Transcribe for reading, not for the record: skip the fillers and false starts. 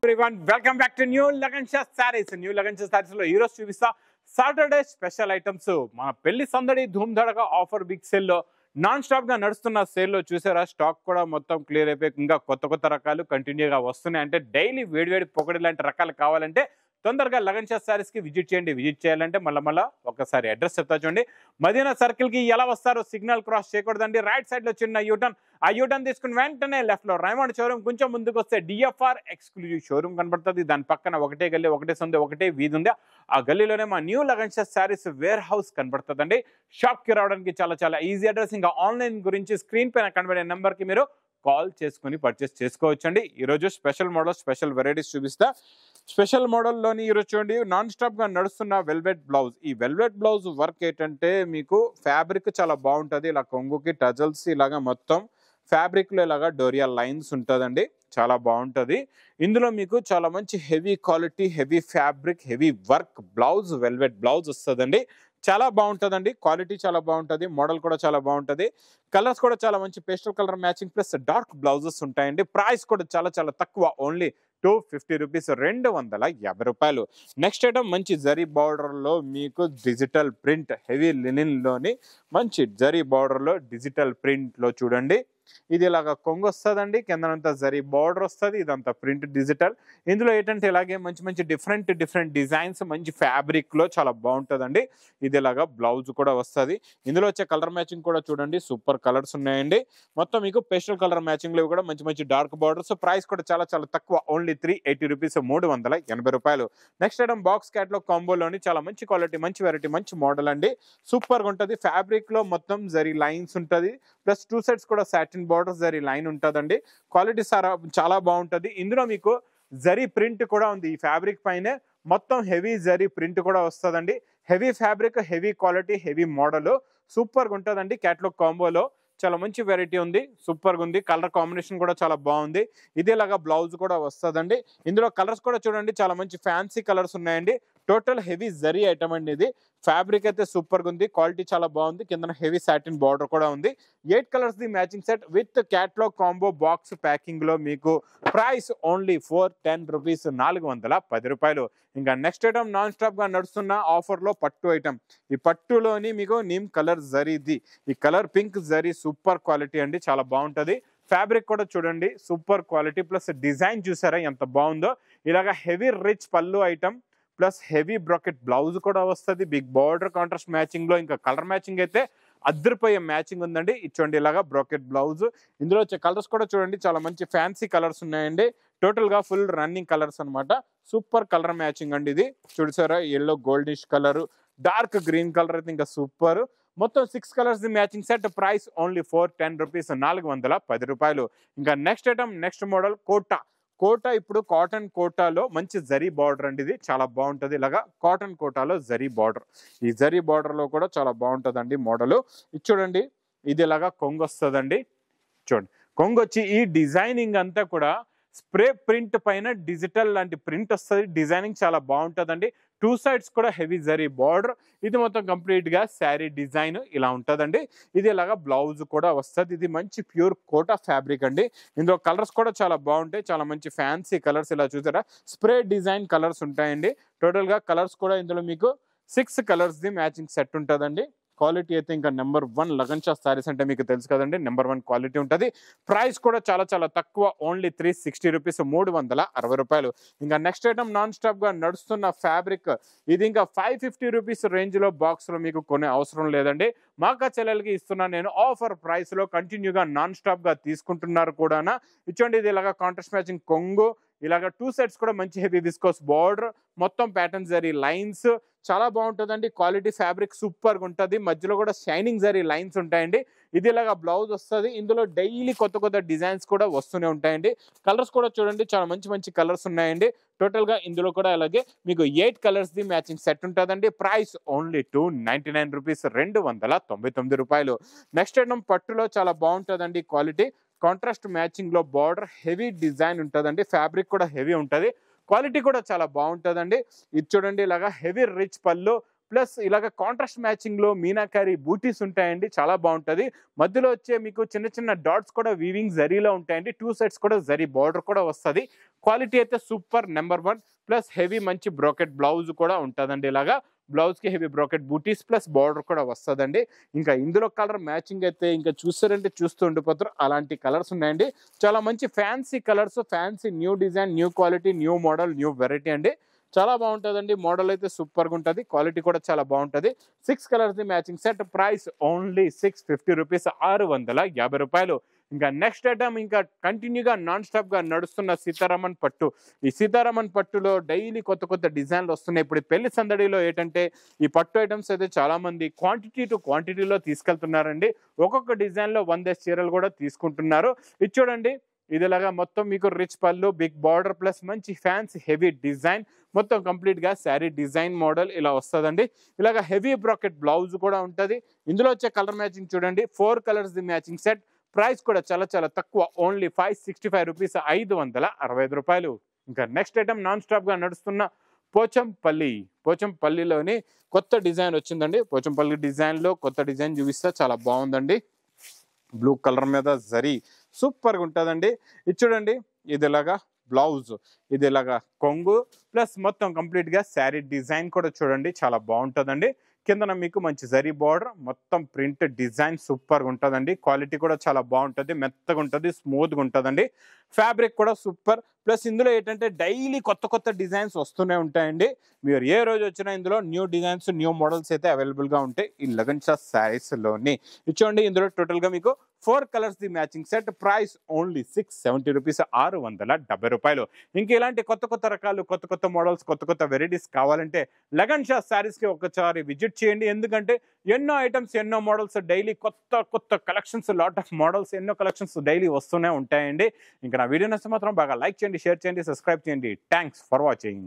everyone, welcome back to New Lagansha Sarees. New Lagansha Sarees లో ఈ రోజు చూపిస్తా సాటర్డే స్పెషల్ ఐటమ్స్. మన పెళ్లి సందడి ధూమ్ ధడగా ఆఫర్ బిగ్ సేల్ లో నాన్ స్టాప్ గా నడుస్తున్న సేల్ లో చూసారా, స్టాక్ కూడా మొత్తం క్లియర్ అయిపోయి ఇంకా కొత్త రకాలు కంటిన్యూగా వస్తున్నాయి. అంటే డైలీ వేడివేడి పొగడి లాంటి రకాలు కావాలంటే తొందరగా లగన్షా సారీస్ కి విజిట్ చేయండి. విజిట్ చేయాలంటే మళ్ళీ ఒకసారి అడ్రస్ చెప్తా చూడండి. మదీనా సర్కిల్ కి ఎలా వస్తారో సిగ్నల్ క్రాస్ చేయకూడదండి. రైట్ సైడ్ లో చిన్న యూటర్న్, ఆ యూటర్న్ తీసుకుని వెంటనే లెఫ్ట్ లో రైమండ్ షోరూమ్, కొంచెం ముందుకు వస్తే డిఎఫ్ఆర్ ఎక్స్క్లూజివ్ షోరూమ్ కనబడుతుంది. దాని పక్కన ఒకటే గల్లీ, ఒకటే సందు, ఒకటే వీధి ఉంది. ఆ గల్లీలోనే మా new Lagansha sarees warehouse కనబడుతుందండి. షాప్ కి రావడానికి చాలా ఈజీ అడ్రస్. ఇంకా ఆన్లైన్ గురించి స్క్రీన్ పైన కనబడే నెంబర్ కి మీరు కాల్ చేసుకుని పర్చేస్ చేసుకోవచ్చండి. ఈరోజు స్పెషల్ మోడల్, స్పెషల్ వెరైటీస్ చూపిస్తా. స్పెషల్ మోడల్లోని ఈరోజు చూడండి, నాన్ స్టాప్ గా నడుస్తున్న వెల్వెట్ బ్లౌజ్. ఈ వెల్వెట్ బ్లౌజ్ వర్క్ ఏంటంటే మీకు ఫ్యాబ్రిక్ చాలా బాగుంటుంది. ఇలా కొంగుకి టజల్స్ ఇలాగా మొత్తం ఫ్యాబ్రిక్ లో ఇలాగా డోరియా లైన్స్ ఉంటుందండి. చాలా బాగుంటుంది. ఇందులో మీకు చాలా మంచి heavy quality, heavy fabric, heavy work blouse, velvet blouse వస్తుందండి. చాలా బాగుంటుందండి. క్వాలిటీ చాలా బాగుంటుంది. మోడల్ కూడా చాలా బాగుంటుంది. కలర్స్ కూడా చాలా మంచి pastel colour matching plus dark blouses ఉంటాయండి. ప్రైస్ కూడా చాలా తక్కువ, ఓన్లీ 250 రూపీస్, 250 రూపాయలు. నెక్స్ట్ ఐటమ్ మంచి జరీ బార్డర్ లో మీకు డిజిటల్ ప్రింట్, హెవీ లినిన్ లోని మంచి జరీ బార్డర్ లో డిజిటల్ ప్రింట్ లో చూడండి. ఇది ఇలాగా కొంగు వస్తుందండి, కిందనంతా జరీ బార్డర్ వస్తుంది, ఇదంతా ప్రింట్ డిజిటల్. ఇందులో ఏంటంటే ఇలాగే మంచి డిఫరెంట్ డిజైన్స్, మంచి ఫ్యాబ్రిక్ లో చాలా బాగుంటుందండి. ఇది ఇలాగా బ్లౌజ్ కూడా వస్తుంది. ఇందులో వచ్చే కలర్ మ్యాచింగ్ కూడా చూడండి, సూపర్ కలర్స్ ఉన్నాయండి. మొత్తం మీకు పేస్టల్ కలర్ మ్యాచింగ్ లో కూడా మంచి డార్క్ బార్డర్స్. ప్రైస్ కూడా చాలా తక్కువ, ఓన్లీ 380 రూపీస్, 380 రూపాయలు. నెక్స్ట్ ఐటమ్ బాక్స్ క్యాట్లాగ్ కాంబోలోని చాలా మంచి క్వాలిటీ, మంచి వెరైటీ, మంచి మోడల్ అండి. సూపర్ గా ఉంటుంది. ఫ్యాబ్రిక్ లో మొత్తం జరీ లైన్స్ ఉంటుంది, ప్లస్ 2 సైడ్స్ కూడా సాటిన్ బార్డర్స్ జరీ లైన్ ఉంటుందండి. క్వాలిటీ చాలా బాగుంటుంది. ఇందులో మీకు జరీ ప్రింట్ కూడా ఉంది. ఈ ఫ్యాబ్రిక్ పైనే మొత్తం హెవీ జరీ ప్రింట్ కూడా వస్తుందండి. Heavy fabric, heavy quality, heavy model, super గా ఉంటుందండి. క్యాట్లాగ్ కాంబోలో చాలా మంచి వెరైటీ ఉంది, సూపర్ గా ఉంది. కలర్ కాంబినేషన్ కూడా చాలా బాగుంది. ఇదేలాగా బ్లౌజ్ కూడా వస్తుందండి. ఇందులో కలర్స్ కూడా చూడండి, చాలా మంచి ఫ్యాన్సీ కలర్స్ ఉన్నాయండి. టోటల్ హెవీ జరీ ఐటమ్ అండి. ఇది ఫ్యాబ్రిక్ అయితే సూపర్ గా ఉంది, క్వాలిటీ చాలా బాగుంది. కింద హెవీ సాటిన్ బార్డర్ కూడా ఉంది. 8 కలర్స్ ది matching set with catalogue combo box packing లో మీకు ప్రైస్ ఓన్లీ 410 రూపీస్, 410 రూపాయలు. ఇంకా నెక్స్ట్ ఐటమ్ నాన్ స్టాప్ గా నడుస్తున్న ఆఫర్ లో పట్టు ఐటమ్. ఈ పట్టులోని మీకు నీమ్ కలర్ జరీది, ఈ colour pink zari super quality అండి, చాలా బాగుంటది. ఫ్యాబ్రిక్ కూడా చూడండి, సూపర్ క్వాలిటీ, ప్లస్ డిజైన్ చూసారా ఎంత బాగుందో. ఇలాగా హెవీ రిచ్ పళ్ళు item plus heavy bracket blouse కూడా వస్తుంది. బిగ్ బార్డర్ కాంట్రాస్ట్ మ్యాచింగ్ లో, ఇంకా కలర్ మ్యాచింగ్ అయితే అద్దరిపోయే మ్యాచింగ్ ఉందండి. ఇచ్చోండి ఇలాగా బ్రాకెట్ బ్లౌజ్. ఇందులో వచ్చే కలర్స్ కూడా చూడండి, చాలా మంచి ఫ్యాన్సీ కలర్స్ ఉన్నాయండి. టోటల్ గా ఫుల్ రన్నింగ్ కలర్స్ అనమాట. సూపర్ కలర్ మ్యాచింగ్ అండి. ఇది చూసారా, yellow goldish colour, dark green colour అయితే ఇంకా సూపర్. మొత్తం 6 కలర్స్ ది matching set. Price only 410 rupees, 410 రూపాయలు. ఇంకా next item, next model Kota. ఇప్పుడు కాటన్ కోటాలో మంచి జరీ బార్డర్ అండి. ఇది చాలా బాగుంటుంది. ఇలాగా కాటన్ కోటాలో జరీ బార్డర్, ఈ జరీ బార్డర్ లో కూడా చాలా బాగుంటుందండి మోడల్. ఇది చూడండి, ఇది ఇలాగా కొంగు వస్తుందండి. చూడండి, కొంగు వచ్చి ఈ డిజైనింగ్ అంతా కూడా స్ప్రే ప్రింట్ పైన డిజిటల్ లాంటి ప్రింట్ వస్తుంది. డిజైనింగ్ చాలా బాగుంటుందండి. 2 సైడ్స్ కూడా హెవీ జరీ బార్డర్. ఇది మొత్తం కంప్లీట్ గా శారీ డిజైన్ ఇలా ఉంటుందండి. ఇది ఇలాగా బ్లౌజ్ కూడా వస్తుంది. ఇది మంచి ప్యూర్ కోటా ఫ్యాబ్రిక్ అండి. ఇందులో కలర్స్ కూడా చాలా బాగుంటాయి, చాలా మంచి ఫ్యాన్సీ కలర్స్. ఇలా చూసారా, స్ప్రే డిజైన్ కలర్స్ ఉంటాయండి. టోటల్ గా కలర్స్ కూడా ఇందులో మీకు 6 కలర్స్ ది మ్యాచింగ్ సెట్ ఉంటుందండి. క్వాలిటీ అయితే ఇంకా నెంబర్ 1 లగన్షా సారీస్ అంటే మీకు తెలుసు కదండి, నెంబర్ 1 క్వాలిటీ ఉంటుంది. ప్రైస్ కూడా చాలా తక్కువ, ఓన్లీ 360 రూపీస్, 360 రూపాయలు. ఇంకా నెక్స్ట్ ఐటమ్ నాన్ స్టాప్ గా నడుస్తున్న ఫ్యాబ్రిక్. ఇది ఇంకా 550 రూపీస్ రేంజ్ లో బాక్స్ లో మీకు కొనే అవసరం లేదండి. మాకా చెల్లెలకి ఇస్తున్నాను నేను ఆఫర్ ప్రైస్ లో. కంటిన్యూగా నాన్ స్టాప్ గా తీసుకుంటున్నారు కూడా. ఇచ్చోండి, ఇది ఇలాగా కాంట్రాస్ట్ మ్యాచింగ్ కొంగు, ఇలాగా 2 సెట్స్ కూడా మంచి హెవీ విస్కోస్ బార్డర్, మొత్తం ప్యాటర్న్ జరీ లైన్స్, చాలా బాగుంటుందండి. క్వాలిటీ ఫ్యాబ్రిక్ సూపర్ గా ఉంటుంది. మధ్యలో కూడా షైనింగ్ జరీ లైన్స్ ఉంటాయండి. ఇది ఇలాగా బ్లౌజ్ వస్తుంది. ఇందులో డైలీ కొత్త డిజైన్స్ కూడా వస్తూనే ఉంటాయండి. కలర్స్ కూడా చూడండి, చాలా మంచి కలర్స్ ఉన్నాయండి. టోటల్ గా ఇందులో కూడా అలాగే మీకు 8 కలర్స్ ది మ్యాచింగ్ సెట్ ఉంటుందండి. ప్రైస్ ఓన్లీ 299 రూపీస్, 299 రూపాయలు. నెక్స్ట్ ఐటమ్ పట్టులో చాలా బాగుంటుందండి. క్వాలిటీ కాంట్రాస్ట్ మ్యాచింగ్ లో బార్డర్, హెవీ డిజైన్ ఉంటుందండి. ఫ్యాబ్రిక్ కూడా హెవీ ఉంటుంది. క్వాలిటీ కూడా చాలా బాగుంటుందండి. ఇది చూడండి, ఇలాగా హెవీ రిచ్ పళ్ళు, ప్లస్ ఇలాగ కాంట్రాస్ట్ మ్యాచింగ్ లో మీనాకారి బూటీస్ ఉంటాయండి, చాలా బాగుంటది. మధ్యలో వచ్చే మీకు చిన్న చిన్న డాట్స్ కూడా వీవింగ్ జరీలో ఉంటాయండి. 2 సైడ్స్ కూడా జరీ బార్డర్ కూడా వస్తుంది. క్వాలిటీ అయితే సూపర్ నెంబర్ 1. ప్లస్ హెవీ మంచి బ్రోకెట్ బ్లౌజ్ కూడా ఉంటుందండి. ఇలాగా బ్లౌజ్ కి హెవీ బ్రోకెట్ బూటీస్ ప్లస్ బార్డర్ కూడా వస్తుందండి. ఇంకా ఇందులో కలర్ మ్యాచింగ్ అయితే ఇంకా చూస్తారంటే చూస్తూ ఉండిపోతారు, అలాంటి కలర్స్ ఉన్నాయండి. చాలా మంచి fancy colours, fancy new design, new quality, new model, new variety అండి. చాలా బాగుంటుందండి. మోడల్ అయితే సూపర్గా ఉంటుంది, క్వాలిటీ కూడా చాలా బాగుంటుంది. 6 కలర్స్ ది matching set, price only 650 rupees, 650 రూపాయలు. ఇంకా నెక్స్ట్ ఐటమ్ ఇంకా కంటిన్యూగా నాన్ స్టాప్ గా నడుస్తున్న సీతారామన్ పట్టు. ఈ సీతారామన్ పట్టులో డైలీ కొత్త కొత్త డిజైన్లు వస్తున్నాయి. ఇప్పుడు పెళ్లి సందడిలో ఏంటంటే ఈ పట్టు ఐటమ్స్ అయితే చాలా మంది క్వాంటిటీ టు క్వాంటిటీలో తీసుకెళ్తున్నారండి. ఒక్కొక్క డిజైన్ లో 100 చీరలు కూడా తీసుకుంటున్నారు. ఇది చూడండి, ఇదిలాగా మొత్తం మీకు రిచ్ పళ్ళు, బిగ్ బార్డర్ ప్లస్ మంచి ఫ్యాన్సీ హెవీ డిజైన్, మొత్తం కంప్లీట్ గా శారీ డిజైన్ మోడల్ ఇలా వస్తుందండి. ఇలాగా హెవీ బ్రాకెట్ బ్లౌజ్ కూడా ఉంటుంది. ఇందులో వచ్చే కలర్ మ్యాచింగ్ చూడండి, 4 కలర్స్ ది మ్యాచింగ్ సెట్. ప్రైస్ కూడా చాలా చాలా తక్కువ, ఓన్లీ 565 రూపీస్, 565 రూపాయలు. ఇంకా నెక్స్ట్ ఐటమ్ నాన్ స్టాప్ గా నడుస్తున్న పోచంపల్లిలోని కొత్త డిజైన్ వచ్చిందండి. పోచంపల్లి డిజైన్ లో కొత్త డిజైన్ చూపిస్తే చాలా బాగుందండి. బ్లూ కలర్ మీద జరీ సూపర్గా ఉంటుందండి. ఇది చూడండి, ఇది ఇలాగా బ్లౌజ్, ఇది ఇలాగా కొంగు ప్లస్ మొత్తం కంప్లీట్ గా శారీ డిజైన్ కూడా చూడండి, చాలా బాగుంటుందండి. కిందన మీకు మంచి జరీ బార్డర్, మొత్తం ప్రింట్ డిజైన్ సూపర్గా ఉంటుందండి. క్వాలిటీ కూడా చాలా బాగుంటుంది, మెత్తగా ఉంటుంది, స్మూత్గా ఉంటుందండి. ఫ్యాబ్రిక్ కూడా సూపర్. ప్లస్ ఇందులో ఏంటంటే డైలీ కొత్త కొత్త డిజైన్స్ వస్తూనే ఉంటాయండి. మీరు ఏ రోజు వచ్చినా ఇందులో న్యూ డిజైన్స్, న్యూ మోడల్స్ అయితే అవైలబుల్గా ఉంటాయి ఈ లగన్ షా శారీస్లోని. ఇచ్చోండి, ఇందులో టోటల్గా మీకు 4 కలర్స్ ది matching set, price only 670 rupees, 670 రూపాయలు. ఇంక ఇలాంటి కొత్త కొత్త రకాలు, కొత్త కొత్త మోడల్స్, కొత్త కొత్త వెరైటీస్ కావాలంటే లగన్ షా శారీస్కి ఒకసారి విజిట్ చేయండి. ఎందుకంటే ఎన్నో ఐటమ్స్, ఎన్నో మోడల్స్, డైలీ కొత్త కొత్త కలెక్షన్స్, లాట్ ఆఫ్ మోడల్స్, ఎన్నో కలెక్షన్స్ డైలీ వస్తూనే ఉంటాయండి. ఇంకా నా వీడియో నచ్చితే మాత్రం బాగా లైక్ చేయండి, షేర్ చేయండి, సబ్స్క్రైబ్ చేయండి. Thanks for watching.